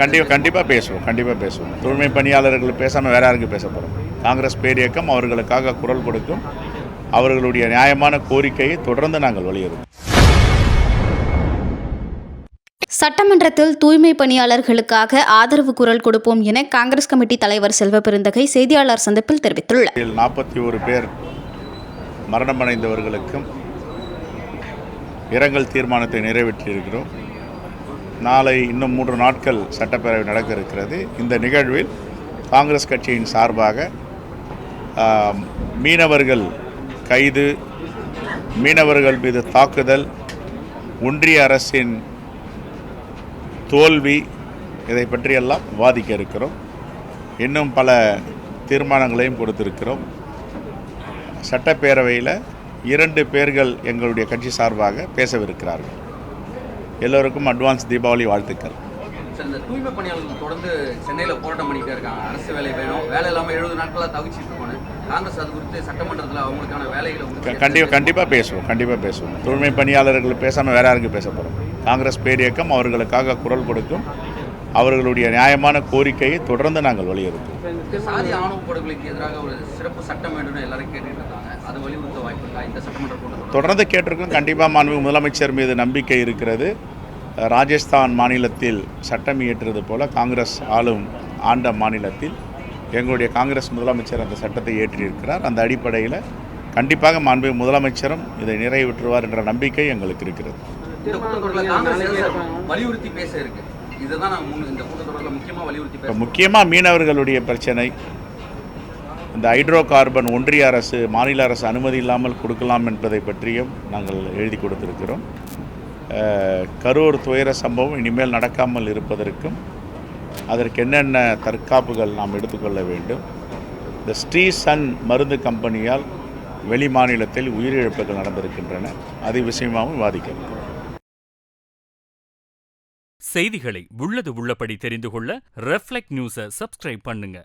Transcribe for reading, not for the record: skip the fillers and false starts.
கண்டிப்பாக பேசுவோம். தூய்மை பணியாளர்கள் பேசாமல் வேற யாருக்கு பேச போகிறோம்? காங்கிரஸ் பேரியக்கம் அவர்களுக்காக குரல் கொடுக்கும். அவர்களுடைய நியாயமான கோரிக்கையை தொடர்ந்து நாங்கள் வலியுறுத்தும். சட்டமன்றத்தில் தூய்மை பணியாளர்களுக்காக ஆதரவு குரல் கொடுப்போம் என காங்கிரஸ் கமிட்டி தலைவர் செல்வ பெருந்தகை செய்தியாளர் சந்திப்பில் தெரிவித்துள்ளார். 41 பேர் மரணமடைந்தவர்களுக்கும் இரங்கல் தீர்மானத்தை நிறைவேற்றியிருக்கிறோம். நாளை இன்னும் 3 நாட்கள் சட்டப்பேரவை நடக்க இருக்கிறது. இந்த நிகழ்வில் காங்கிரஸ் கட்சியின் சார்பாக மீனவர்கள் கைது, மீனவர்கள் மீது தாக்குதல், ஒன்றிய அரசின் தோல்வி, இதை பற்றியெல்லாம் விவாதிக்க இருக்கிறோம். இன்னும் பல தீர்மானங்களையும் கொடுத்திருக்கிறோம். சட்டப்பேரவையில் 2 பேர்கள் எங்களுடைய கட்சி சார்பாக பேசவிருக்கிறார்கள். எல்லோருக்கும் அட்வான்ஸ் தீபாவளி வாழ்த்துக்கள். இந்த தூய்மை பணியாளர்கள் தொடர்ந்து சென்னையில் போராட்டம் பண்ணிகிட்டே இருக்காங்க. அரசு வேலை வேணும், வேலை இல்லாமல் 70 நாட்களாக தவிச்சிட்டு இருக்கோம். காங்கிரஸ் அது குறித்து சட்டமன்றத்தில் அவங்களுக்கான வேலைகளை கண்டிப்பாக பேசுவோம். தூய்மை பணியாளர்கள் பேசாமல் வேற யாருக்கு பேச போகிறோம்? காங்கிரஸ் பேரியக்கம் அவர்களுக்காக குரல் கொடுக்கும். அவர்களுடைய நியாயமான கோரிக்கையை தொடர்ந்து நாங்கள் வலியுறுத்தும். சாதி ஆணவ படுகொலைக்கு எதிராக ஒரு சிறப்பு சட்டம் வேண்டும் எல்லாரும் கேட்டுட்டு இருக்காங்க. அது வலியுறுத்த வாய்ப்பு இருக்கா இந்த சட்டமன்ற கூட்டத்தில்? தொடர்ந்து கேட்டிருக்கோம். கண்டிப்பாக மாண்புமிகு முதலமைச்சர் மீது நம்பிக்கை இருக்கிறது. ராஜஸ்தான் மாநிலத்தில் சட்டம் இயற்றுவது போல காங்கிரஸ் ஆண்ட மாநிலத்தில் எங்களுடைய காங்கிரஸ் முதலமைச்சர் அந்த சட்டத்தை இயற்றியிருக்கிறார். அந்த அடிப்படையில் கண்டிப்பாக மாண்புமிகு முதலமைச்சரும் இதை நிறைவேற்றுவார் என்ற நம்பிக்கை எங்களுக்கு இருக்கிறது. முக்கியமாக மீனவர்களுடைய பிரச்சனை, இந்த ஹைட்ரோ கார்பன் ஒன்றிய அரசு மாநில அரசு அனுமதி இல்லாமல் கொடுக்கலாம் என்பதை பற்றியும் நாங்கள் எழுதி கொடுத்திருக்கிறோம். கரூர் துயர சம்பவம் இனிமேல் நடக்காமல் இருப்பதற்கும் அதற்கு என்னென்ன தற்காப்புகள் நாம் எடுத்துக்கொள்ள வேண்டும். இந்த ஸ்ரீசன் மருந்து கம்பெனியால் வெளி மாநிலத்தில் உயிரிழப்புகள் நடந்திருக்கின்றன. அது விஷயமாகவும் விவாதிக்கிறோம். செய்திகளை உள்ளது உள்ளபடி தெரிந்து கொள்ள ரெஃப்ளெக்ட் நியூஸை சப்ஸ்கிரைப் பண்ணுங்க.